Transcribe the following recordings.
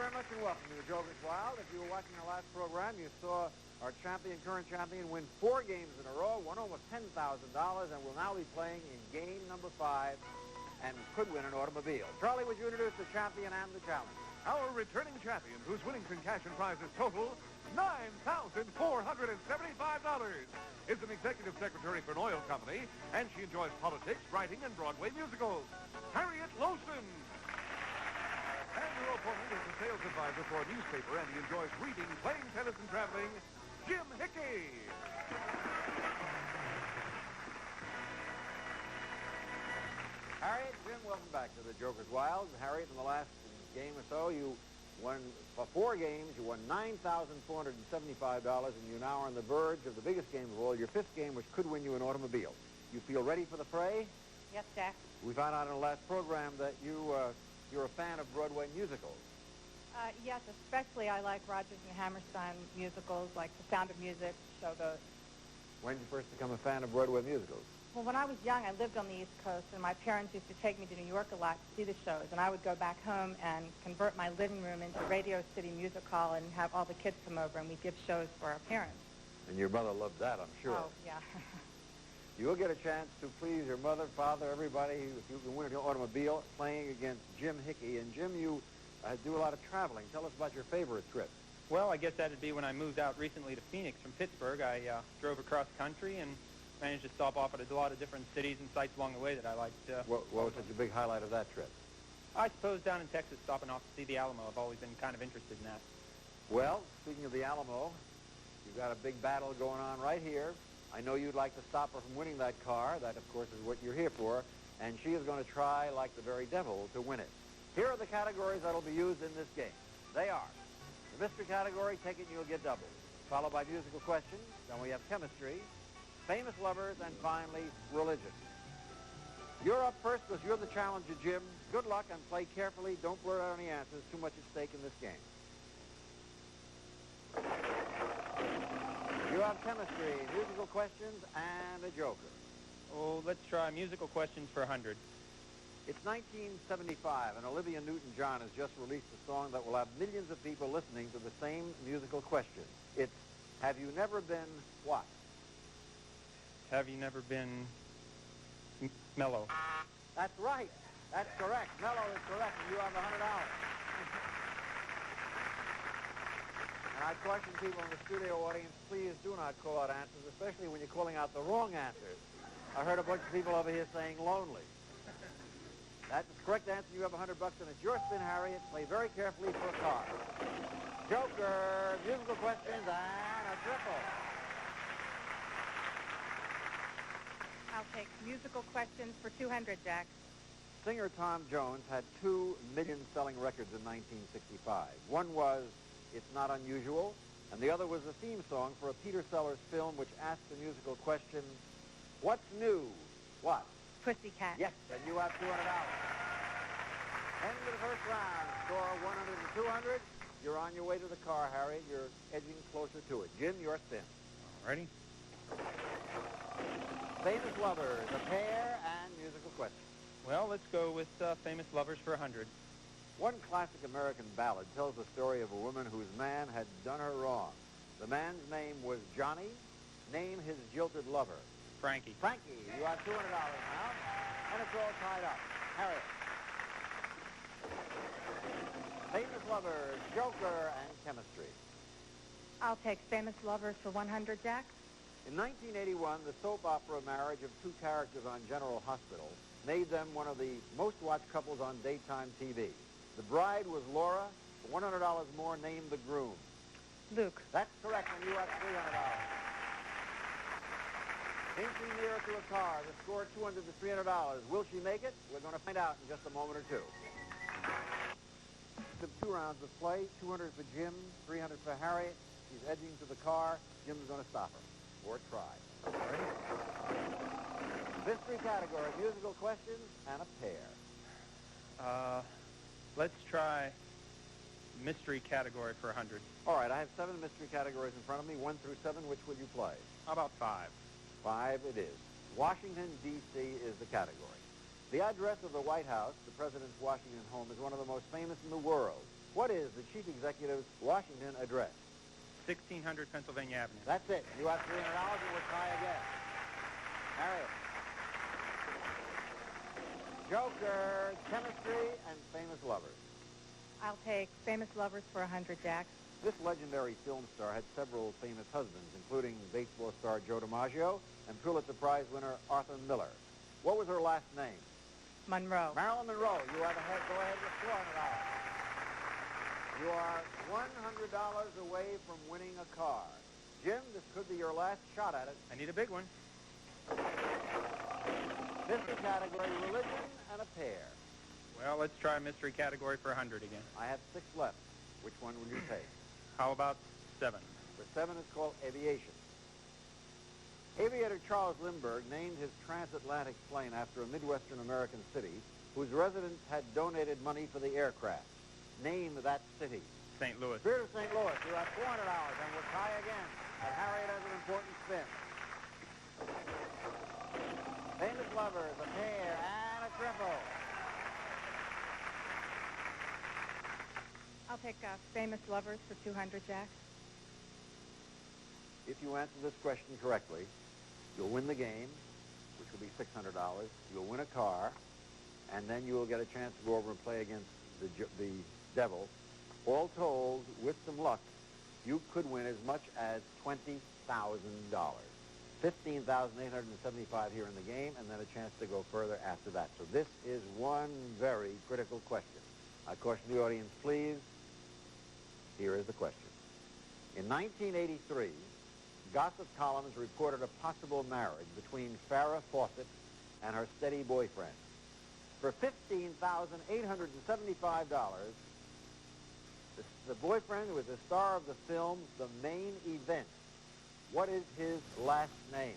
very much and welcome to the Joker's Wild. If you were watching our last program, you saw our current champion, win 4 games in a row, won almost $10,000, and will now be playing in game number 5 and could win an automobile. Charlie, would you introduce the champion and the challenger? Our returning champion, whose winnings in cash and prizes total $9,475, is an executive secretary for an oil company, and she enjoys politics, writing, and Broadway musicals. Harriett Lowson. And your opponent is a sales advisor for a newspaper, and he enjoys reading, playing tennis, and traveling, Jim Hickey. Harriet, Jim, welcome back to the Joker's Wild. Harriet, in the last game or so, you won, for 4 games, you won $9,475, and you're now on the verge of the biggest game of all, your 5th game, which could win you an automobile. You feel ready for the fray? Yes, Jack. We found out in the last program that you're a fan of Broadway musicals. Yes, especially I like Rodgers and Hammerstein musicals, like The Sound of Music, Showboat. When did you first become a fan of Broadway musicals? Well, when I was young, I lived on the East Coast, and my parents used to take me to New York a lot to see the shows, and I would go back home and convert my living room into Radio City Music Hall and have all the kids come over, and we'd give shows for our parents. And your mother loved that, I'm sure. Oh, yeah. You'll get a chance to please your mother, father, everybody, if you can win an automobile, playing against Jim Hickey. And Jim, you do a lot of traveling. Tell us about your favorite trip. Well, I guess that'd be when I moved out recently to Phoenix from Pittsburgh. I drove across country and managed to stop off at a lot of different cities and sites along the way that I liked. What was such a big highlight of that trip? I suppose down in Texas, stopping off to see the Alamo. I've always been kind of interested in that. Well, speaking of the Alamo, you've got a big battle going on right here. I know you'd like to stop her from winning that car. That, of course, is what you're here for. And she is going to try, like the very devil, to win it. Here are the categories that will be used in this game. They are the mystery category, take it and you'll get double, followed by musical questions. Then we have chemistry, famous lovers, and finally, religion. You're up first because you're the challenger, Jim. Good luck and play carefully. Don't blurt out any answers. Too much at stake in this game. You have chemistry, musical questions, and a joker. Oh, let's try musical questions for 100. It's 1975, and Olivia Newton-John has just released a song that will have millions of people listening to the same musical question. It's, have you never been what? Have you never been mellow? That's right. That's correct. Mellow is correct, and you have $100. And I caution people in the studio audience, please do not call out answers, especially when you're calling out the wrong answers. I heard a bunch of people over here saying lonely. That's the correct answer. You have $100, and it's your spin, Harriet. Play very carefully for a car. Joker, musical questions, and a triple. I'll take musical questions for 200, Jack. Singer Tom Jones had 2 million-selling records in 1965. One was It's Not Unusual, and the other was the theme song for a Peter Sellers film which asked the musical question, what's new? What? Pussycat. Yes, and you have $200. End of the first round. Score 100 and 200. You're on your way to the car, Harriet. You're edging closer to it. Jim, your spin. Ready? Famous lovers, a pair, and musical questions. Well, let's go with famous lovers for 100. One classic American ballad tells the story of a woman whose man had done her wrong. The man's name was Johnny. Name his jilted lover. Frankie. Frankie, you have $200 now, and it's all tied up. Harriet. Famous lovers, Joker, and chemistry. I'll take famous lovers for 100, Jack. In 1981, the soap opera marriage of 2 characters on General Hospital made them one of the most watched couples on daytime TV. The bride was Laura. For $100 more, name the groom. Luke. That's correct, and you have $300. Inching nearer to a car, the score $200 to $300. Will she make it? We're going to find out in just a moment or two. The 2 rounds of play, 200 for Jim, 300 for Harriet. She's edging to the car. Jim's going to stop her. Or try. Ready? Mystery category, musical questions, and a pair. Let's try mystery category for 100. All right, I have 7 mystery categories in front of me, 1 through 7. Which would you play? How about 5? 5 it is. Washington, D.C. is the category. The address of the White House, the president's Washington home, is one of the most famous in the world. What is the chief executive's Washington address? 1600 Pennsylvania Avenue. That's it. You have $300 and we'll try again. Harriet. Joker, chemistry, and famous lovers. I'll take Famous Lovers for 100, Jack. This legendary film star had several famous husbands, including baseball star Joe DiMaggio and Pulitzer Prize winner Arthur Miller. What was her last name? Monroe. Marilyn Monroe. You have go ahead with $400. You are $100 away from winning a car. Jim, this could be your last shot at it. I need a big one. Mystery category, religion, and a pair. Well, let's try mystery category for 100 again. I have 6 left. Which one will you take? How about 7? For 7 is called aviation. Aviator Charles Lindbergh named his transatlantic plane after a Midwestern American city whose residents had donated money for the aircraft. Name that city. St. Louis. Spirit of St. Louis. You have $400, and we'll try again. And Harriet has an important spin. Famous lovers, a pair, and a triple. I'll take Famous Lovers for 200, Jack. If you answer this question correctly, you'll win the game, which will be $600. You'll win a car, and then you will get a chance to go over and play against the devil. All told, with some luck, you could win as much as $20,000. $15,875 here in the game, and then a chance to go further after that. So this is one very critical question. I caution the audience, please. Here is the question. In 1983, gossip columns reported a possible marriage between Farrah Fawcett and her steady boyfriend. For $15,875, the boyfriend was the star of the film The Main Event. What is his last name?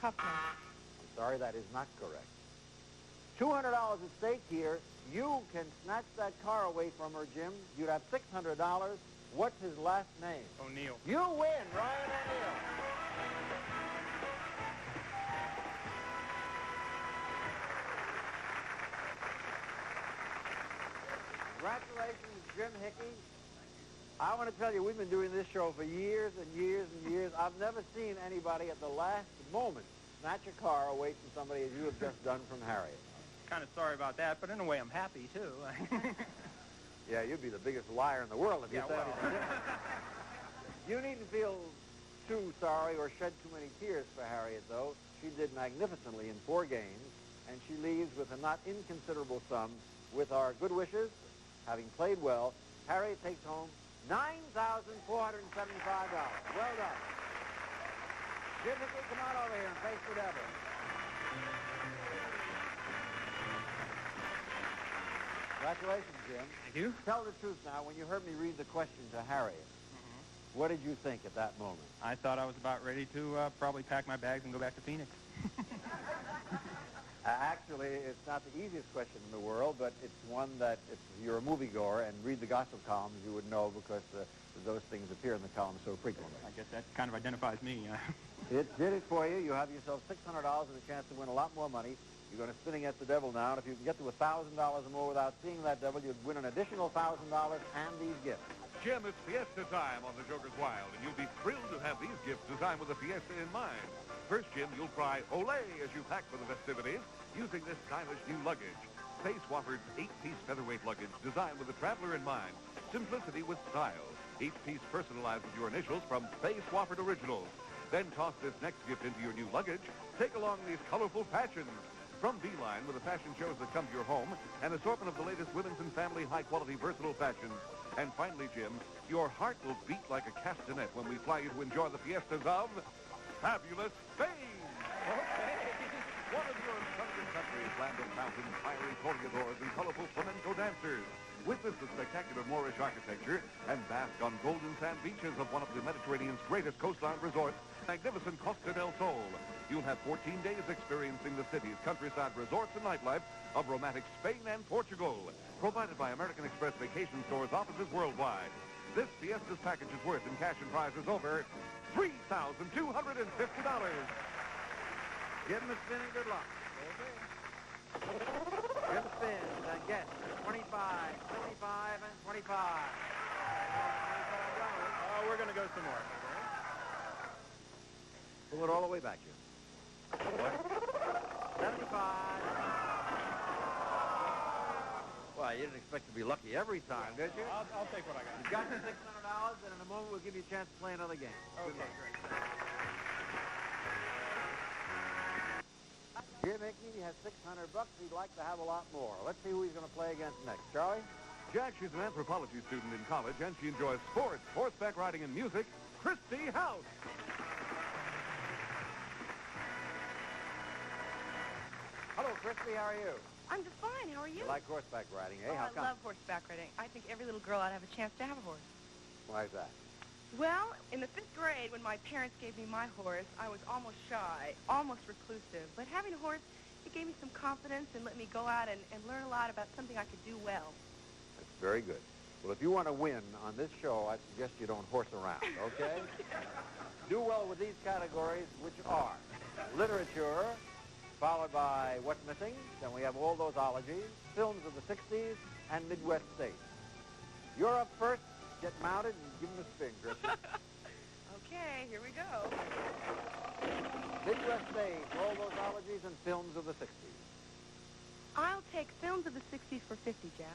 Huffman. I'm sorry, that is not correct. $200 at stake here. You can snatch that car away from her, Jim. You'd have $600. What's his last name? O'Neill. You win, Ryan O'Neill. Congratulations, Jim Hickey. I want to tell you, we've been doing this show for years and years and years. I've never seen anybody at the last moment snatch a car away from somebody as you have just done from Harriet. Kind of sorry about that, but in a way I'm happy, too. Yeah, you'd be the biggest liar in the world if you said anything different. You needn't feel too sorry or shed too many tears for Harriet, though. She did magnificently in 4 games, and she leaves with a not inconsiderable sum. With our good wishes, having played well, Harriet takes home $9,475. Well done. Jim Hickey, come on over here and face the devil. Congratulations, Jim. Thank you. Tell the truth now. When you heard me read the question to Harriet, what did you think at that moment? I thought I was about ready to probably pack my bags and go back to Phoenix. Actually, it's not the easiest question in the world, but it's one that if you're a moviegoer and read the gossip columns, you would know because those things appear in the columns so frequently. I guess that kind of identifies me. It did it for you. You have yourself $600 and a chance to win a lot more money. You're going to spin against the devil now, and if you can get to $1,000 or more without seeing that devil, you'd win an additional $1,000 and these gifts. Jim, it's Fiesta time on the Joker's Wild, and you'll be thrilled to have these gifts designed with a Fiesta in mind. First, Jim, you'll cry Olé as you pack for the festivities using this stylish new luggage. Space Whopper's 8-piece featherweight luggage designed with the traveler in mind. Simplicity with style. Each piece personalized with your initials from Space Whopper Originals. Then toss this next gift into your new luggage. Take along these colorful fashions. From Beeline, with the fashion shows that come to your home, an assortment of the latest women's and family high-quality versatile fashions. And finally, Jim, your heart will beat like a castanet when we fly you to enjoy the fiestas of fabulous Spain. Okay. One of Europe's 100 countries, land of mountains, fiery toreadors, and colorful flamenco dancers. Witness the spectacular Moorish architecture and bask on golden sand beaches of one of the Mediterranean's greatest coastline resorts, magnificent Costa del Sol. You'll have 14 days experiencing the city's countryside resorts and nightlife of romantic Spain and Portugal, provided by American Express Vacation Stores offices worldwide. This Fiesta's package is worth in cash and prizes over $3,250. Give him a spin and good luck. Okay. Jim spins and gets 25, 25, and 25. We're going to go some more. Pull it all the way back, Jim. 75. Well, you didn't expect to be lucky every time, did you? I'll take what I got. You've got your $600, and in a moment we'll give you a chance to play another game. Okay, great. Jim Hickney has $600. He'd like to have a lot more. Let's see who he's going to play against next. Charlie? Jack, she's an anthropology student in college, and she enjoys sports, horseback riding, and music. Christy House. Hello, Christy. How are you? I'm just fine. How are you? You like horseback riding, eh? Oh, How I come? love horseback riding. I think every little girl ought to have a chance to have a horse. Why is that? Well, in the 5th grade, when my parents gave me my horse, I was almost shy, almost reclusive. But having a horse, it gave me some confidence and let me go out and learn a lot about something I could do well. That's very good. Well, if you want to win on this show, I suggest you don't horse around, okay? Do well with these categories, which are literature, followed by What's Missing. Then we have all those ologies, films of the 60s, and Midwest states. You're up first. Get mounted and give them a spin, Christy. Okay, here we go. Midwest states, all those ologies and films of the 60s. I'll take films of the 60s for 50, Jack.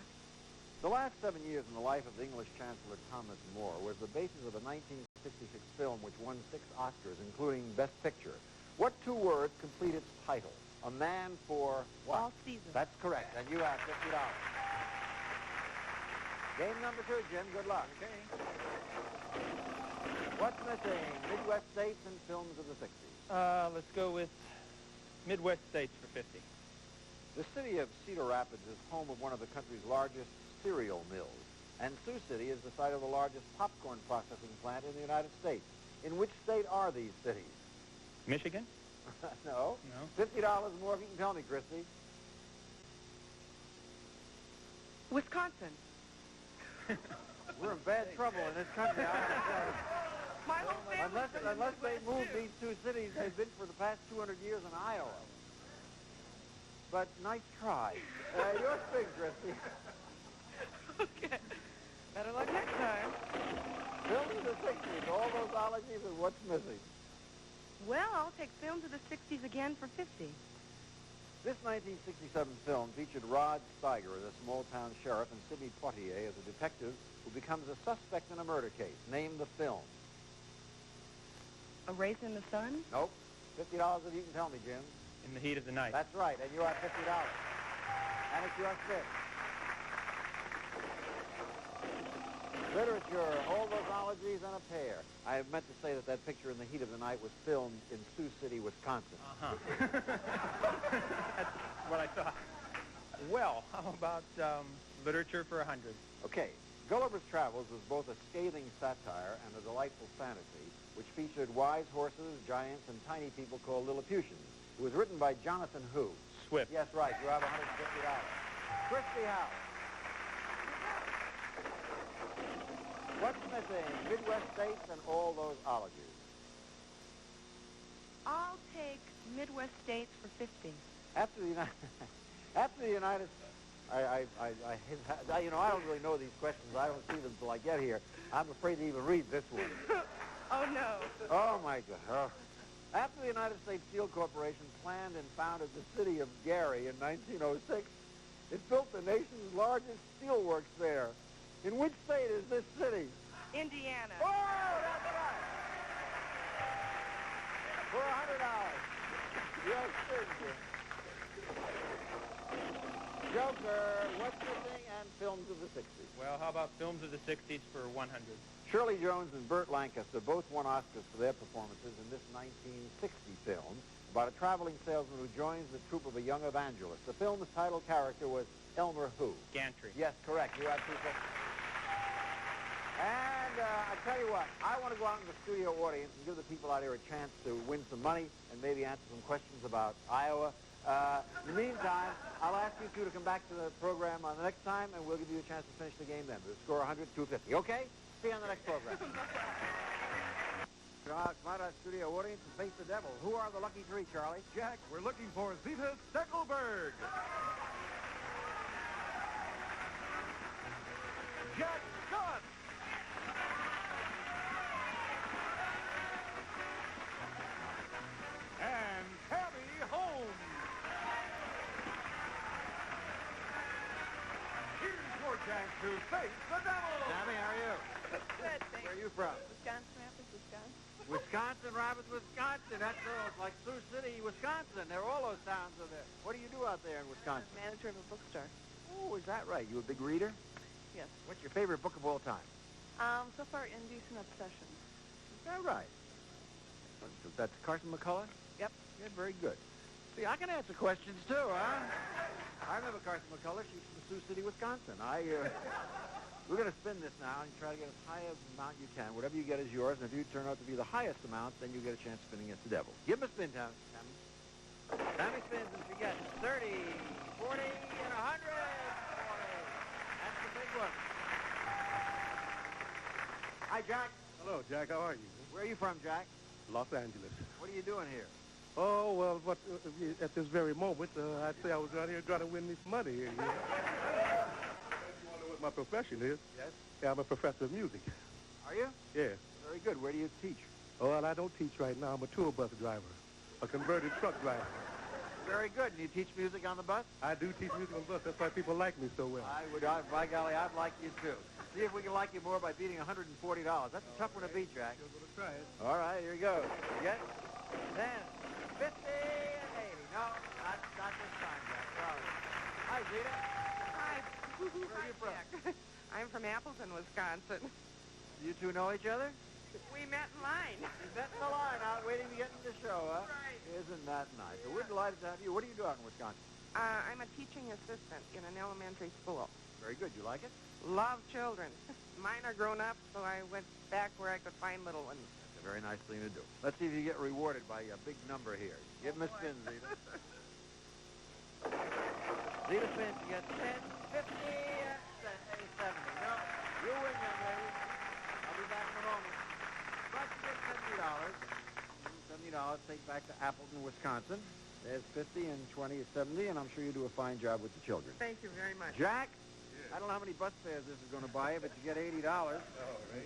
The last 7 years in the life of the English Chancellor Thomas More was the basis of a 1966 film which won 6 Oscars, including Best Picture. What 2 words complete its title? A Man for what? All Seasons. That's correct, and you have $50. Game number 2, Jim. Good luck. Okay. What's missing? Midwest states and films of the 60s. Let's go with Midwest states for 50. The city of Cedar Rapids is home of one of the country's largest cereal mills, and Sioux City is the site of the largest popcorn processing plant in the United States. In which state are these cities? Michigan? No. No. $50 more if you can tell me, Christy. Wisconsin. We're in bad trouble in this country. I have to say. My whole family's from the Unless they Midwest, moved too. these 2 cities, they've been for the past 200 years in Iowa. But nice try. Your spin, Christy. Okay. Better luck next time. Films of the 60s, all those ologies and what's missing. Well, I'll take films of the 60s again for 50. This 1967 film featured Rod Steiger as a small-town sheriff and Sidney Poitier as a detective who becomes a suspect in a murder case. Name the film. A Raisin in the Sun? Nope. $50 if you can tell me, Jim. In the Heat of the Night. That's right, and you have $50. And it's your spin. Literature, all those ologies, and a pair. I meant to say that that picture in the Heat of the Night was filmed in Sioux City, Wisconsin. Uh-huh. That's what I thought. Well, how about literature for 100? Okay. Gulliver's Travels was both a scathing satire and a delightful fantasy, which featured wise horses, giants, and tiny people called Lilliputians. It was written by Jonathan Who. Swift. Yes, right. You have $150. Christy House. What's missing? Midwest states and all those ologies. I'll take Midwest states for 50. After the United I don't really know these questions. I don't see them until I get here. I'm afraid to even read this one. Oh, no. Oh, my God. Oh. After the United States Steel Corporation planned and founded the city of Gary in 1906, it built the nation's largest steelworks there. In which state is this city? Indiana. Oh, that's right. For $100. Yes, sir. Joker, What's Missing, and films of the 60s. Well, how about films of the 60s for 100? Shirley Jones and Burt Lancaster both won Oscars for their performances in this 1960 film about a traveling salesman who joins the troupe of a young evangelist. The film's title character was Elmer Who. Gantry. Yes, correct. You have people. And I tell you what, I want to go out in the studio audience and give the people out here a chance to win some money and maybe answer some questions about Iowa. In the meantime, I'll ask you two to come back to the program on the next time, and we'll give you a chance to finish the game then. The score 100, 250. Okay? See you on the next program. Come out of the studio audience and face the devil. Who are the lucky 3, Charlie? Jack, we're looking for Zita Steckelberg. Jack Scott. And Tammy Holmes. Here's your chance to face the devil. Tammy, how are you? Good, thanks. Where are you from? Wisconsin Rapids, Wisconsin. Wisconsin, Rapids, Wisconsin. That's like Sioux City, Wisconsin. There are all those towns are there. What do you do out there in Wisconsin? Manager of a bookstore. Oh, is that right? You a big reader? Yes. What's your favorite book of all time? So far, Indecent Obsession. Is that right? That's Carson McCullough? Yep. Yeah, very good. See, I can answer questions too, huh? I remember Carson McCullough. She's from Sioux City, Wisconsin. We're going to spin this now and try to get as high an amount you can. Whatever you get is yours, and if you turn out to be the highest amount, then you get a chance of spinning against the devil. Give him a spin, Tammy. Tammy spins, and she gets 30, 40, and 100. That's the big one. Hi, Jack. Hello, Jack. How are you? Where are you from, Jack? Los Angeles. What are you doing here? Oh, well, at this very moment, I'd say I was out here trying to win me some money here. You know? You want to know what my profession is? Yes. Yeah, I'm a professor of music. Are you? Yeah. Very good. Where do you teach? Oh, well, I don't teach right now. I'm a tour bus driver, a converted truck driver. Very good. And you teach music on the bus? I do teach music on the bus. That's why people like me so well. By golly, I'd like you too. See if we can like you more by beating $140. That's a tough one to beat, Jack. You're going to try it. All right, here we go. You get 10, 50, and 80. No, not this time, Jack. Sorry. Hi, Zita. Hi. Where are you from? Jack. I'm from Appleton, Wisconsin. You two know each other? We met in line. You met in the line out waiting to get in the show, huh? Right. Isn't that nice? So we're delighted to have you. What do you do out in Wisconsin? I'm a teaching assistant in an elementary school. Very good. You like it? Love children. Mine are grown up, so I went back where I could find little ones. That's a very nice thing to do. Let's see if you get rewarded by a big number here. Give him a spin, Zita. Zita spins. You get 10, 50, and 70. No, you win, young lady. I'll be back in a moment. But you get $70. $70 take back to Appleton, Wisconsin. There's 50 and 20 is 70, and I'm sure you do a fine job with the children. Thank you very much. Jack, I don't know how many bus fares this is going to buy you, but you get $80. right.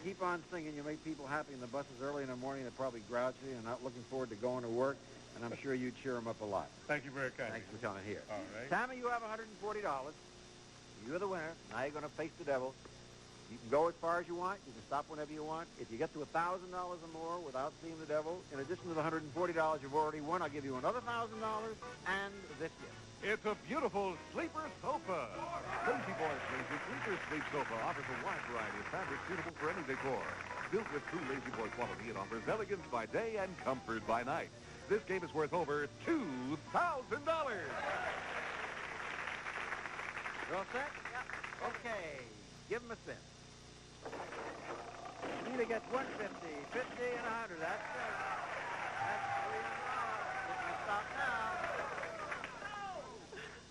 Keep on singing. You make people happy in the buses early in the morning. They're probably grouchy and not looking forward to going to work, and I'm sure you cheer them up a lot. Thank you very kindly. Thanks for coming here. All right. Tammy, you have $140. You're the winner. Now you're going to face the devil. You can go as far as you want. You can stop whenever you want. If you get to $1,000 or more without seeing the devil, in addition to the $140 you've already won, I'll give you another $1,000 and this gift. It's a beautiful sleeper sofa. Lazy Boy's Lazy Sleeper Sleep Sofa offers a wide variety of fabrics suitable for any decor. Built with true Lazy Boy quality, it offers elegance by day and comfort by night. This game is worth over $2,000. You all set? Yep. Okay. Give him a spin. Nita gets 150, 50, and 100. That's it. That's $300. You can stop now.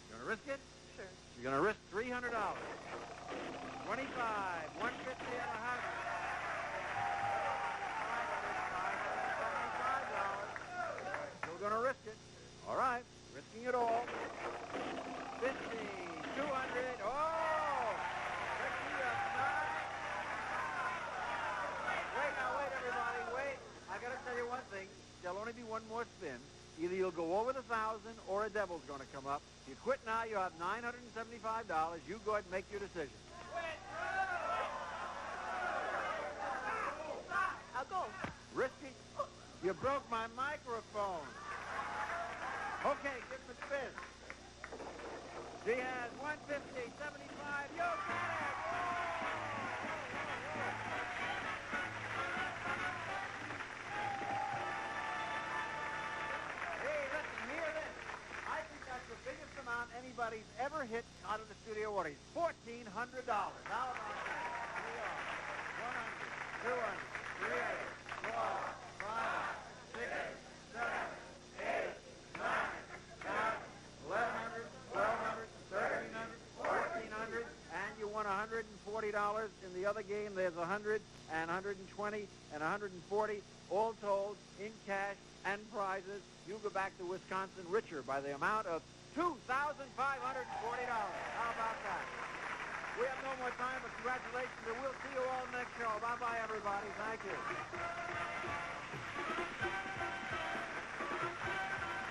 You going to risk it? Sure. You're going to risk $300. 25, 150, and 100. $575. Still going to risk it. All right. Risking it all. 50, 200. Oh! There'll only be one more spin. Either you'll go over the 1,000 or a devil's going to come up. If you quit now, you have $975. You go ahead and make your decision. I'll go. Risky? You broke my microphone. Okay, give him a spin. She has 150, 75. You got it! Anybody's ever hit out of the studio audience. $1,400. How about that? 100, 200, 300, 400, 500, 600, 700, 800, 900, 10, 1100, 1200, 1300, 1400, and you won $140. In the other game, there's 100 and 120 and 140, all told in cash and prizes. You go back to Wisconsin richer by the amount of $2,540. How about that? We have no more time, but congratulations, and we'll see you all next show. Bye-bye, everybody. Thank you.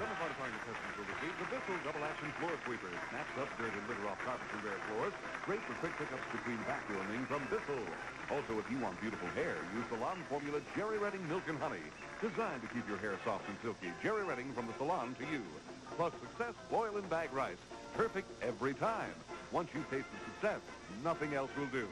Summer fortifying assessments will receive the Bissell Double Action Floor Sweeper. Snaps up dirt and litter off carpets and bare floors. Great for quick pickups between vacuuming from Bissell. Also, if you want beautiful hair, use Salon Formula Jerry Redding Milk and Honey. Designed to keep your hair soft and silky. Jerry Redding from the salon to you. Plus Success Boil and Bag Rice. Perfect every time. Once you've tasted success, nothing else will do.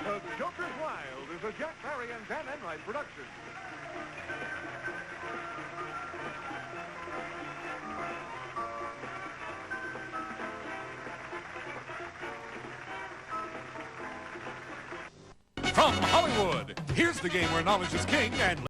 The Joker's Wild is a Jack Barry and Dan Enright production. From Hollywood, here's the game where knowledge is king and